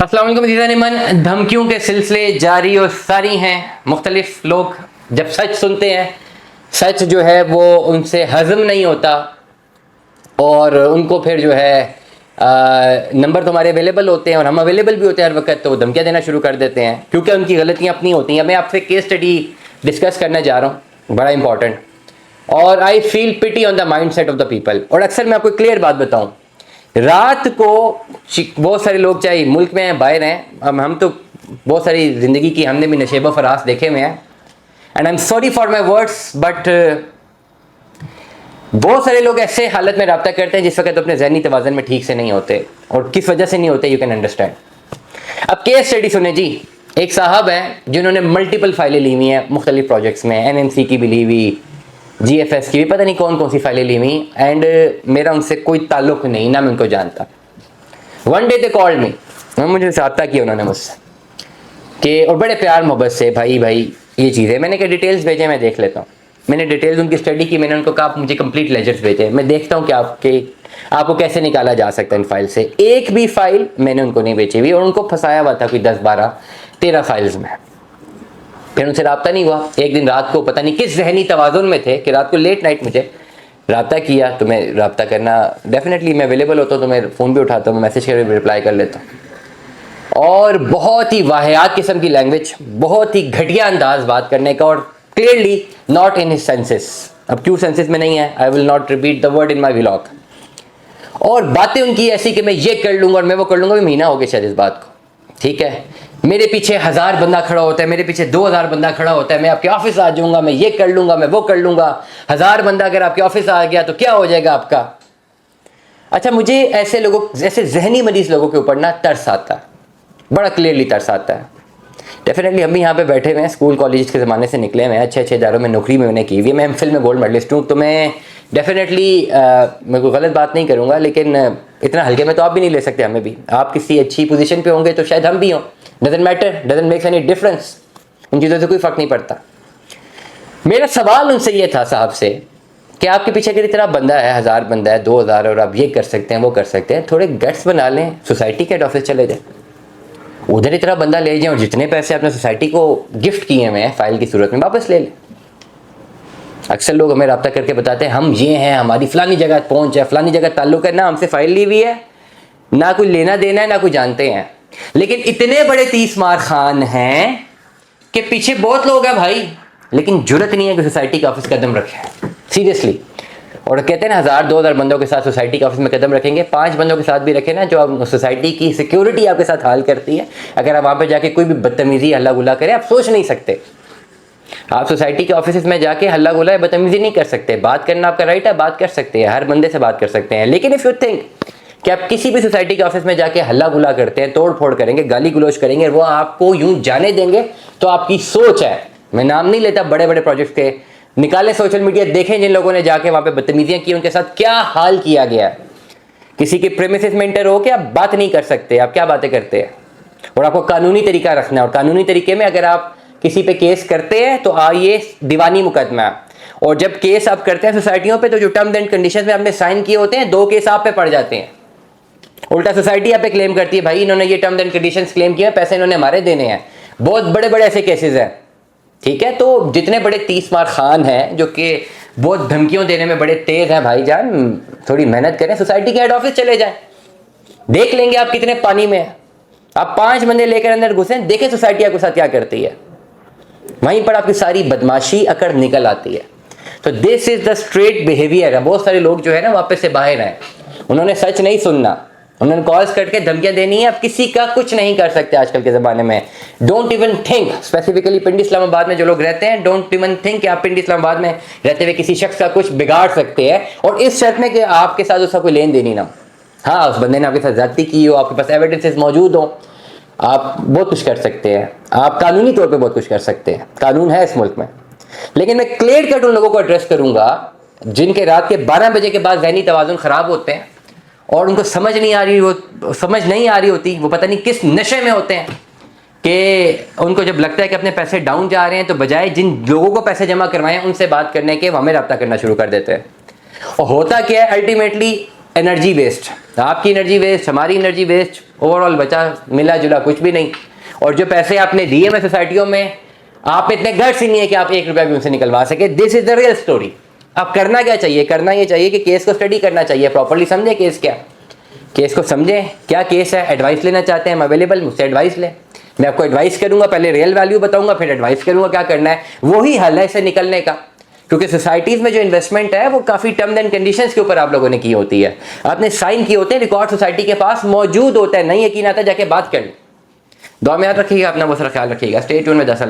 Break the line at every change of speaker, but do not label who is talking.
अस्सलाम वालेकुम अज़ीज़ान, धमकियों के सिलसिले जारी और सारी हैं। मुख्तलिफ लोग जब सच सुनते हैं, सच जो है वो उनसे हज़म नहीं होता और उनको फिर जो है नंबर तो हमारे अवेलेबल होते हैं और हम अवेलेबल भी होते हैं हर वक्त, तो वो धमकियाँ देना शुरू कर देते हैं क्योंकि उनकी गलतियाँ अपनी होती हैं। मैं आपसे केस स्टडी डिस्कस करने जा रहा हूँ, बड़ा इंपॉर्टेंट, और I feel pity on the mind set of the people. और अक्सर मैं आपको क्लियर बात बताऊँ, रात को बहुत सारे लोग चाहे मुल्क में हैं बाहर हैं, हम तो बहुत सारी ज़िंदगी की हमने भी नशेबा फरास देखे हुए हैं, and I am sorry for my words, but बहुत सारे लोग ऐसे हालत में रब्ता करते हैं जिस वक्त अपने जहनी तवाज़न में ठीक से नहीं होते, और किस वजह से नहीं होते यू कैन अंडरस्टैंड। अब केस स्टडी सुने जी। एक साहब हैं जिन्होंने मल्टीपल फाइलें ली हुई हैं मुख्तलिफ प्रोजेक्ट्स में, NMC की भी ली हुई, GFS की भी, पता नहीं कौन कौन सी फाइलें ली हुई, एंड मेरा उनसे कोई ताल्लुक नहीं, ना मैं उनको जानता। One day they called me, मुझे रब्ता किया उन्होंने मुझसे कि, और बड़े प्यार मोहब्बत से, भाई ये चीज़ें, मैंने कहा डिटेल्स भेजे, मैं देख लेता हूँ। मैंने डिटेल्स उनकी स्टडी की, मैंने उनको कहा आप मुझे कंप्लीट लेजर्स भेजे, मैं देखता हूँ कि आपको कैसे निकाला जा सकता है इन फाइल से। एक भी फाइल मैंने उनको नहीं बेची हुई, और उनको फंसाया हुआ था कोई 10, 12, 13 फाइल्स में। फिर उनसे रब्ता नहीं हुआ। एक दिन रात को पता नहीं किस जहनी तवाज़ुन में थे कि रात को लेट नाइट मुझे रब्ता किया, तो मैं रब्ता करना डेफिनेटली मैं अवेलेबल होता हूँ, तो मैं फ़ोन भी उठाता हूँ, मैं मैसेज कर रिप्लाई कर लेता हूँ। और बहुत ही वाहियात किस्म की लैंग्वेज, बहुत ही घटिया अंदाज बात करने का, और clearly not in his senses. अब क्यों सेंसेस में नहीं है, I will not repeat the word in my vlog. और बातें उनकी ऐसी कि मैं ये कर लूँगा और मैं वो कर लूँगा, भी महीना हो गया शायद इस बात को, ठीक है। मेरे पीछे 1000 बंदा खड़ा होता है, मेरे पीछे 2000 बंदा खड़ा होता है, मैं आपके ऑफिस आ जाऊंगा, मैं ये कर लूंगा, मैं वो कर लूंगा। 1000 बंदा अगर आपके ऑफिस आ गया तो क्या हो जाएगा आपका। अच्छा, मुझे ऐसे लोगों, ऐसे जहनी मरीज लोगों के ऊपर ना तरस आता है, बड़ा क्लियरली तरस आता है। डेफिनेटली हम भी यहाँ पे बैठे हुए हैं, स्कूल कॉलेज के ज़माने से निकले हुए हैं, अच्छे अच्छे इदारों में नौकरी में मैंने की हुई है, मैं MPhil में गोल्ड मेडलिस्ट हूँ, तो मैं डेफिनेटली मैं कोई गलत बात नहीं करूँगा, लेकिन इतना हल्के में तो आप भी नहीं ले सकते हमें भी। आप किसी अच्छी पोजीशन पे होंगे तो शायद हम भी हों, doesn't matter, doesn't make any difference, इन चीज़ों से कोई फ़र्क नहीं पड़ता। मेरा सवाल उनसे ये था साहब से कि आपके पीछे अगर इतना बंदा है, 1000 बंदा है, 2000, और आप ये कर सकते हैं वो कर सकते हैं, थोड़े गट्स बना लें, सोसाइटी के हेड ऑफिस चले जाए, उधर इतना बंदा ले जाएं और जितने पैसे आपने सोसाइटी को गिफ्ट किए हुए हैं फाइल की सूरत में वापस ले लें। अक्सर लोग हमें रब्ता करके बताते हैं हम ये हैं, हमारी फ़लानी जगह पहुँच है, फ़लानी जगह ताल्लुक़ है, ना हमसे फ़ाइल ली हुई है, ना कोई लेना देना है, ना कोई जानते हैं, लेकिन इतने बड़े 30 मार खान हैं कि पीछे बहुत लोग हैं भाई, लेकिन जुर्रत नहीं है कि सोसाइटी के ऑफिस कदम रखें सीरियसली। और कहते हैं ना 1000, 2000 बंदों के साथ सोसाइटी के ऑफिस में कदम रखेंगे, 5 बंदों के साथ भी रखें ना, जो आप सोसाइटी की सिक्योरिटी आपके साथ हाल करती है। अगर आप वहाँ पे जाके कोई भी बदतमीजी हल्ला गुला करें, आप सोच नहीं सकते। आप सोसाइटी के ऑफिस में जाके हल्ला गुला बदतमीजी नहीं कर सकते। बात करना आपका राइट है, बात कर सकते हैं, हर बंदे से बात कर सकते हैं, लेकिन इफ़ यू थिंक कि आप किसी भी सोसाइटी के ऑफिस में जाके हल्ला गुला करते हैं, तोड़ फोड़ करेंगे, गाली गलोच करेंगे, वो आपको यूं जाने देंगे, तो आपकी सोच है। मैं नाम नहीं लेता बड़े बड़े प्रोजेक्ट के, निकालें सोशल मीडिया, देखें जिन लोगों ने जाके वहाँ पे बदतमीजियाँ की, उनके साथ क्या हाल किया गया। किसी के प्रेमिसेस में इंटर हो के आप बात नहीं कर सकते, आप क्या बातें करते हैं। और आपको कानूनी तरीका रखना है, और कानूनी तरीके में अगर आप किसी पे केस करते हैं तो ये दीवानी मुकदमा है। और जब केस आप करते हैं सोसाइटियों पे, तो जो टर्म्स एंड कंडीशंस में आपने साइन किए होते हैं, 2 केस आप पे पड़ जाते हैं। उल्टा सोसाइटी आप पे क्लेम करती है, भाई इन्होंने ये टर्म्स एंड कंडीशंस क्लेम किए, पैसे इन्होंने हमारे देने हैं। बहुत बड़े बड़े ऐसे केसेस हैं, ठीक है। तो जितने बड़े 30 मार खान हैं जो कि बहुत धमकियों देने में बड़े तेज हैं, भाईजान थोड़ी मेहनत करें, सोसाइटी के हेड ऑफिस चले जाएं, देख लेंगे आप कितने पानी में है। आप 5 बंदे लेकर अंदर घुसें, देखें सोसाइटी आपके साथ क्या करती है, वहीं पर आपकी सारी बदमाशी अकड़ निकल आती है। तो this is the straight behaviour. बहुत सारे लोग जो है ना वापस से बाहर आए, उन्होंने सच नहीं सुनना, उन्होंने कॉल्स करके धमकियां देनी है। आप किसी का कुछ नहीं कर सकते आजकल के ज़माने में। डोंट इवन थिंक, स्पेसिफिकली पिंडी इस्लामाबाद में जो लोग रहते हैं, डोंट इवन थिंक कि आप पिंडी इस्लामाबाद में रहते हुए किसी शख्स का कुछ बिगाड़ सकते हैं, और इस शर्त में कि आपके साथ उसका कोई लेन देन ही ना हो। हाँ, उस बंदे ने आपके साथ ज्यादती की हो, आपके पास एविडेंसेस मौजूद हो, आप बहुत कुछ कर सकते हैं, आप कानूनी तौर पर बहुत कुछ कर सकते हैं, कानून है इस मुल्क में। लेकिन मैं क्लियर कट उन लोगों को एड्रेस करूंगा जिनके रात के 12 बजे के बाद ज़हनी तवाज़ुन ख़राब होते हैं और उनको समझ नहीं आ रही होती, वो पता नहीं किस नशे में होते हैं कि उनको जब लगता है कि अपने पैसे डाउन जा रहे हैं, तो बजाय जिन लोगों को पैसे जमा करवाएं उनसे बात करने के, वो हमें रब्ता करना शुरू कर देते हैं। और होता क्या है, अल्टीमेटली एनर्जी वेस्ट, आपकी एनर्जी वेस्ट, हमारी एनर्जी वेस्ट, ओवरऑल बचा मिला जुला कुछ भी नहीं। और जो पैसे आपने दिए मैं सोसाइटियों में, आप इतने गर्ट्स ही नहीं है कि आप 1 रुपया भी उनसे निकलवा सके। This is the real story. अब करना क्या चाहिए? करना ये चाहिए कि केस को स्टडी करना चाहिए, प्रॉपर्ली समझे केस क्या, केस को समझें क्या केस है, एडवाइस लेना चाहते हैं, मैं अवेलेबल, मुझसे एडवाइस लें, मैं आपको एडवाइस करूंगा, पहले रियल वैल्यू बताऊंगा, फिर एडवाइस करूंगा क्या करना है। वही हल है इससे निकलने का, क्योंकि सोसाइटीज़ में जो इन्वेस्टमेंट है वो काफ़ी टर्म्स एंड कंडीशंस के ऊपर आप लोगों ने की होती है, आपने साइन किए होते हैं, रिकॉर्ड सोसाइटी के पास मौजूद होता है, नहीं यकीन आता जाके बात कर लें। दुआ में याद रखिएगा, अपना बहुत सारा ख्याल रखिएगा। स्टे ट्यून में। जैसा